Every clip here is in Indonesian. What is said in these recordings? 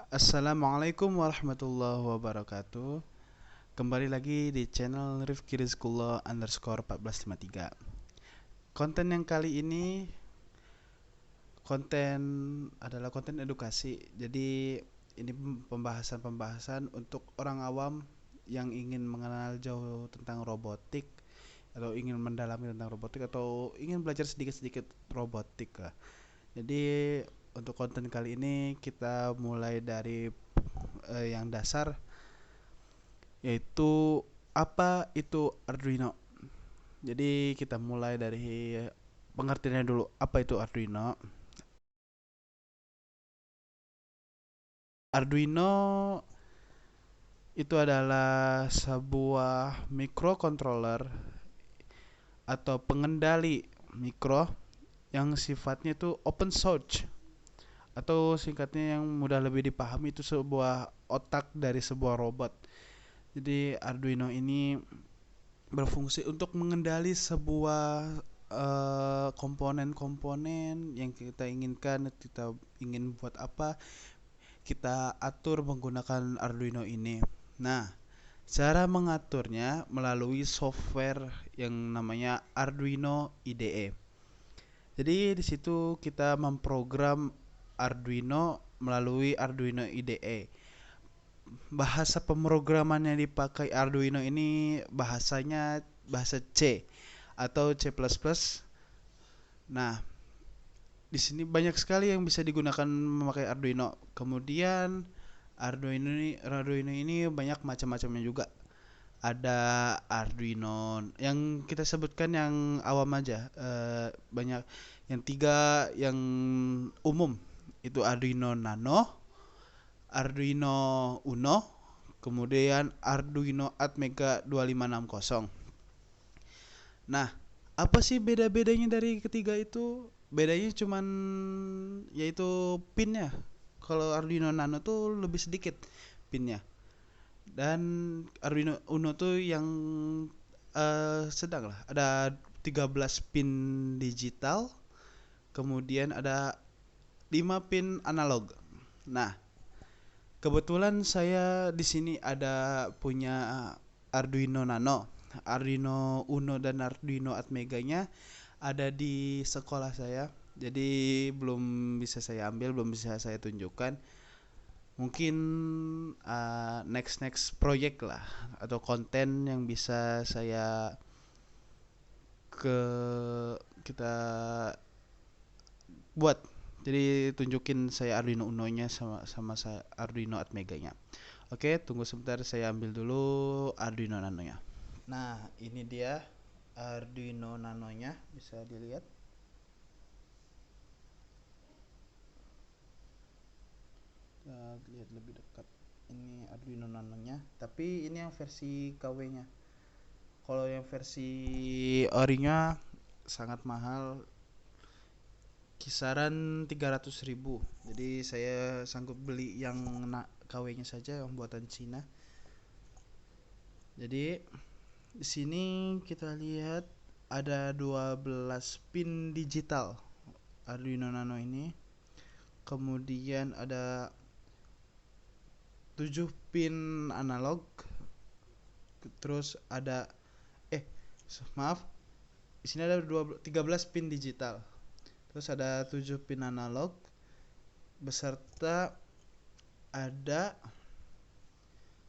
Assalamualaikum warahmatullahi wabarakatuh. Kembali lagi di channel Rifki Rizkullah underscore 1453. Konten yang kali ini konten adalah konten edukasi. Jadi ini pembahasan-pembahasan untuk orang awam yang ingin mengenal jauh tentang robotik atau ingin mendalami tentang robotik atau ingin belajar sedikit-sedikit robotik lah. Jadi untuk konten kali ini kita mulai dari yang dasar, yaitu apa itu Arduino. Jadi kita mulai dari pengertiannya dulu. Apa itu Arduino? Arduino itu adalah sebuah microcontroller atau pengendali mikro yang sifatnya itu open source, atau singkatnya yang mudah lebih dipahami itu sebuah otak dari sebuah robot. Jadi Arduino ini berfungsi untuk mengendali sebuah komponen-komponen yang kita inginkan. Kita ingin buat apa, kita atur menggunakan Arduino ini. Nah, cara mengaturnya melalui software yang namanya Arduino IDE. Jadi di situ kita memprogram Arduino melalui Arduino IDE. Bahasa pemrograman yang dipakai Arduino ini bahasanya bahasa C atau C++. Nah, di sini banyak sekali yang bisa digunakan memakai Arduino. Kemudian Arduino ini banyak macam-macamnya juga. Ada Arduino yang kita sebutkan yang awam aja. Banyak yang tiga yang umum itu Arduino Nano, Arduino Uno, kemudian Arduino Atmega 2560. Nah, apa sih beda-bedanya dari ketiga itu? Bedanya cuman yaitu pinnya. Kalau Arduino Nano tuh lebih sedikit pinnya. Dan Arduino Uno tuh yang sedang lah. Ada 13 pin digital, kemudian ada 5 pin analog. Nah, kebetulan saya di sini ada punya Arduino Nano. Arduino Uno dan Arduino Atmega-nya ada di sekolah saya. Jadi belum bisa saya ambil, belum bisa saya tunjukkan. Mungkin next next project lah atau konten yang bisa saya ke kita buat. Jadi tunjukin saya Arduino Uno-nya sama saya Arduino Atmega-nya. Oke, tunggu sebentar, saya ambil dulu Arduino Nano-nya. Nah, ini dia Arduino Nano-nya, bisa dilihat. Kita lihat lebih dekat. Ini Arduino Nano-nya, tapi ini yang versi KW-nya. Kalau yang versi ori-nya sangat mahal, kisaran 300.000. Jadi saya sanggup beli yang KW-nya saja, yang buatan Cina. Jadi di sini kita lihat ada 12 pin digital Arduino Nano ini. Kemudian ada 7 pin analog. Terus ada maaf, di sini ada 13 pin digital. Terus ada 7 pin analog beserta ada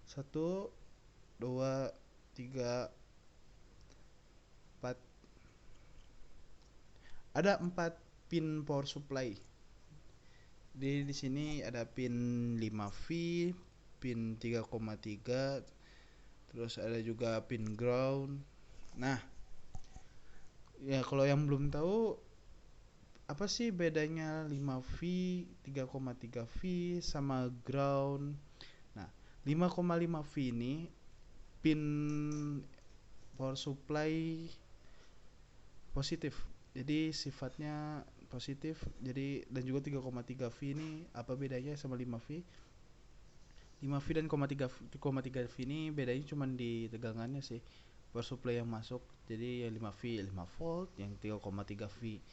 satu, dua, tiga, empat, ada 4 pin power supply. Di sini ada pin 5V, pin 3,3, terus ada juga pin ground. Nah, ya kalau yang belum tahu apa sih bedanya 5V, 3,3V sama ground. Nah, 5,5V ini pin power supply positif. Jadi sifatnya positif. Jadi dan juga 3,3V ini apa bedanya sama 5V? 5V dan 3,3V ini bedanya cuma di tegangannya sih. Power supply yang masuk. Jadi yang 5V 5 volt, yang 3,3V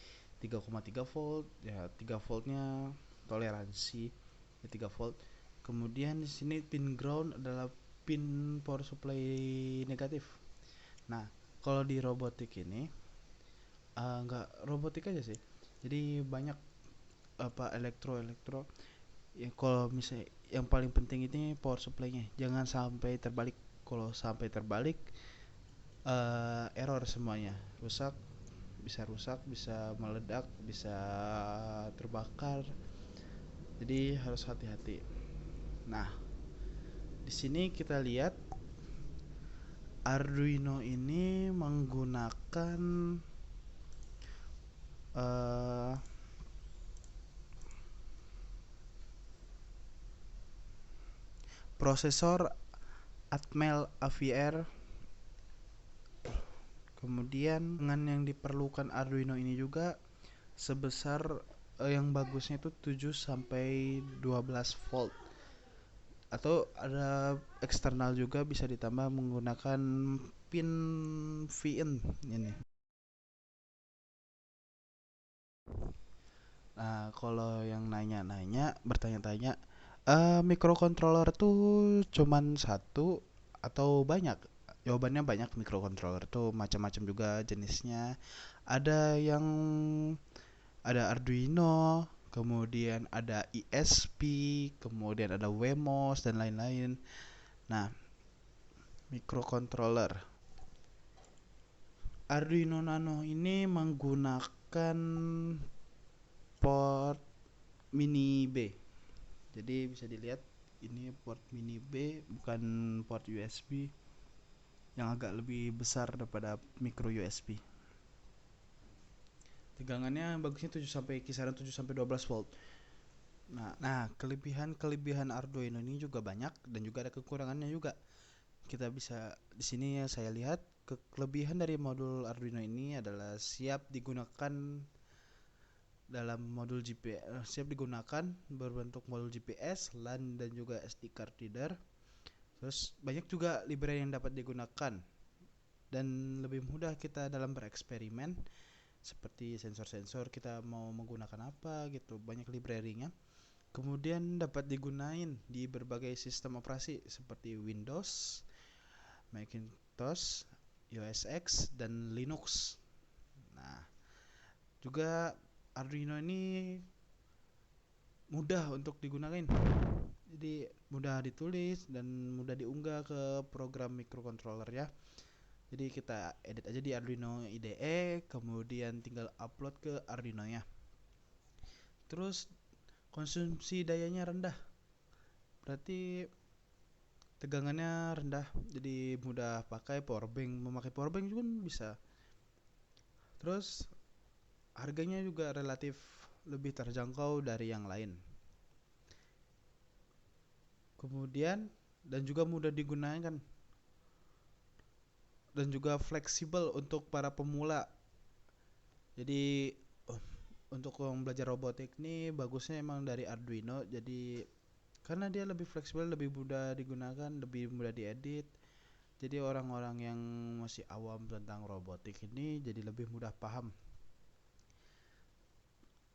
3,3 volt, ya 3 voltnya toleransi ya 3 volt. Kemudian di sini pin ground adalah pin power supply negatif. Nah, kalau di robotik ini nggak robotik aja sih. Jadi banyak apa elektro ya. Kalau misalnya yang paling penting ini power supply-nya jangan sampai terbalik. Kalau sampai terbalik error semuanya, rusak, bisa meledak, bisa terbakar. Jadi harus hati-hati. Nah, di sini kita lihat Arduino ini menggunakan uh, prosesor Atmel AVR. Kemudian dengan yang diperlukan Arduino ini juga sebesar yang bagusnya itu 7 sampai 12 volt. Atau ada eksternal juga bisa ditambah menggunakan pin VIN ini. Nah, kalau yang bertanya-tanya, microcontroller tuh cuman satu atau banyak? Jawabannya banyak. Microcontroller tuh macam-macam juga jenisnya. Ada yang ada Arduino, kemudian ada ISP, kemudian ada Wemos dan lain-lain. Nah, microcontroller Arduino Nano ini menggunakan port mini B. Jadi bisa dilihat ini port mini B, bukan port USB yang agak lebih besar daripada micro USB. Tegangannya bagusnya 7 sampai kisaran 7 sampai 12 volt. Nah, kelebihan Arduino ini juga banyak dan juga ada kekurangannya juga. Kita bisa di sini ya saya lihat kelebihan dari modul Arduino ini adalah siap digunakan dalam modul GPS, siap digunakan berbentuk modul GPS, LAN dan juga SD card reader. Terus banyak juga library yang dapat digunakan dan lebih mudah kita dalam bereksperimen seperti sensor-sensor kita mau menggunakan apa gitu, banyak library-nya. Kemudian dapat digunain di berbagai sistem operasi seperti Windows, Macintosh, OS X dan Linux. Nah, juga Arduino ini mudah untuk digunakan. Jadi mudah ditulis dan mudah diunggah ke program microcontroller ya. Jadi kita edit aja di Arduino IDE, kemudian tinggal upload ke Arduino nya. Terus konsumsi dayanya rendah. Berarti tegangannya rendah, jadi mudah pakai powerbank. Memakai powerbank juga bisa. Terus harganya juga relatif lebih terjangkau dari yang lain. Kemudian dan juga mudah digunakan dan juga fleksibel untuk para pemula. Jadi untuk yang belajar robotik nih bagusnya emang dari Arduino. Jadi karena dia lebih fleksibel, lebih mudah digunakan, lebih mudah diedit. Jadi orang-orang yang masih awam tentang robotik ini jadi lebih mudah paham.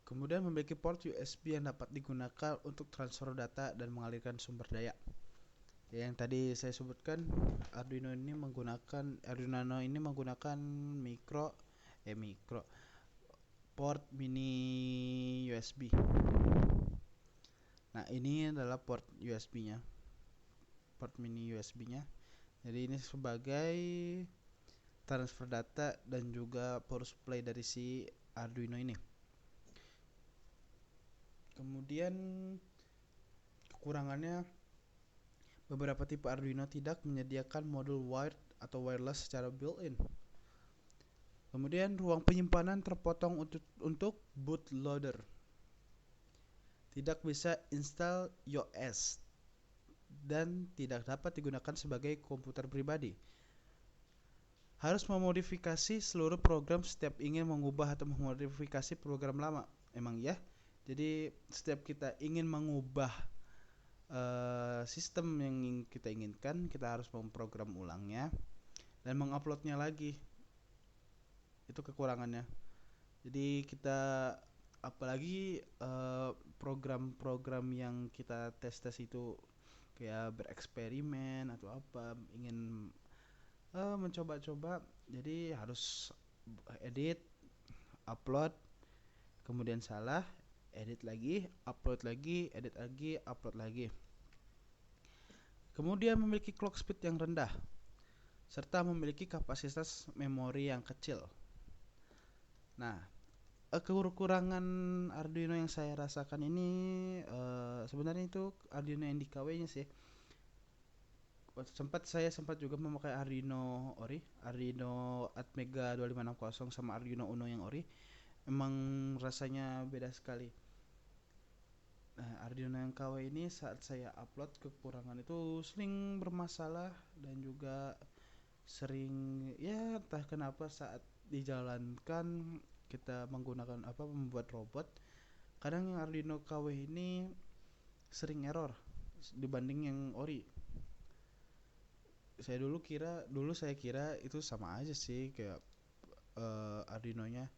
Kemudian memiliki port USB yang dapat digunakan untuk transfer data dan mengalirkan sumber daya. Yang tadi saya sebutkan, Arduino Nano ini menggunakan micro port mini USB. Nah, ini adalah port USB-nya. Port mini USB-nya. Jadi ini sebagai transfer data dan juga power supply dari si Arduino ini. Kemudian kekurangannya, beberapa tipe Arduino tidak menyediakan modul wired atau wireless secara built-in. Kemudian ruang penyimpanan terpotong untuk bootloader. Tidak bisa install iOS dan tidak dapat digunakan sebagai komputer pribadi. Harus memodifikasi seluruh program setiap ingin mengubah atau memodifikasi program lama. Emang ya? Jadi setiap kita ingin mengubah sistem yang kita inginkan, kita harus memprogram ulangnya dan menguploadnya lagi. Itu kekurangannya. Jadi kita apalagi program-program yang kita tes-tes itu kayak bereksperimen atau apa, ingin mencoba-coba, jadi harus edit, upload, kemudian salah, edit lagi, upload lagi, edit lagi, upload lagi. Kemudian memiliki clock speed yang rendah, serta memiliki kapasitas memori yang kecil. Nah, kekurangan Arduino yang saya rasakan ini sebenarnya itu Arduino yang di KW-nya sih. Saya sempat juga memakai Arduino Ori, Arduino Atmega 2560 sama Arduino Uno yang Ori. Emang rasanya beda sekali. Nah, Arduino yang KW ini saat saya upload kekurangan itu sering bermasalah, dan juga sering, ya entah kenapa saat dijalankan kita menggunakan apa membuat robot, kadang yang Arduino KW ini sering error dibanding yang ori. Saya kira itu sama aja sih, kayak Arduino-nya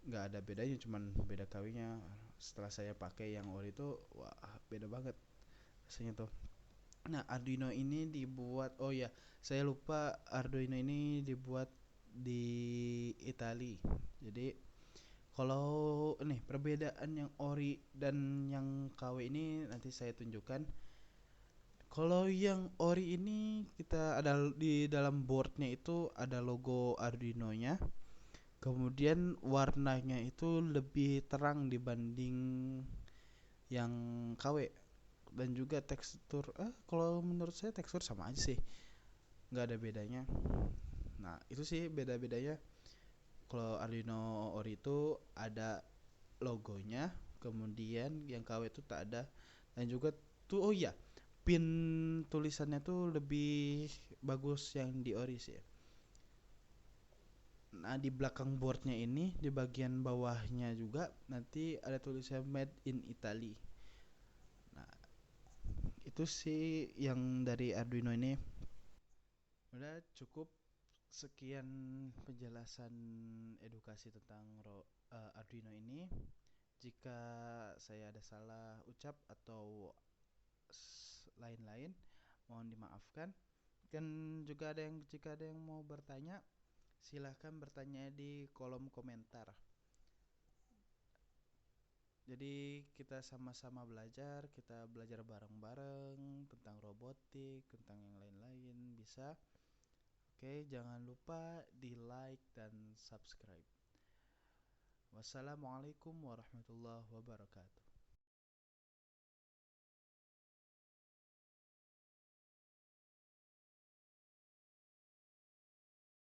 nggak ada bedanya, cuman beda kawinnya. Setelah saya pakai yang ori itu, wah, beda banget rasanya tuh. Nah, Arduino ini dibuat, oh ya, saya lupa, Arduino ini dibuat di Itali. Jadi kalau nih perbedaan yang ori dan yang KW ini nanti saya tunjukkan. Kalau yang ori ini kita ada di dalam boardnya itu ada logo Arduino-nya. Kemudian warnanya itu lebih terang dibanding yang KW, dan juga tekstur, kalau menurut saya tekstur sama aja sih, nggak ada bedanya. Nah, itu sih beda-bedanya. Kalau Arduino Ori itu ada logonya, kemudian yang KW itu tak ada. Dan juga tuh, oh iya, pin tulisannya tuh lebih bagus yang di Ori sih. Nah, di belakang boardnya ini di bagian bawahnya juga nanti ada tulisan Made in Italy. Nah, itu sih yang dari Arduino ini. Udah cukup sekian penjelasan edukasi tentang Arduino ini. Jika saya ada salah ucap atau lain-lain, mohon dimaafkan. Dan juga jika ada yang mau bertanya, silahkan bertanya di kolom komentar. Jadi kita sama-sama belajar, kita belajar bareng-bareng tentang robotik, tentang yang lain-lain bisa. Oke, jangan lupa di like dan subscribe. Wassalamualaikum warahmatullahi wabarakatuh.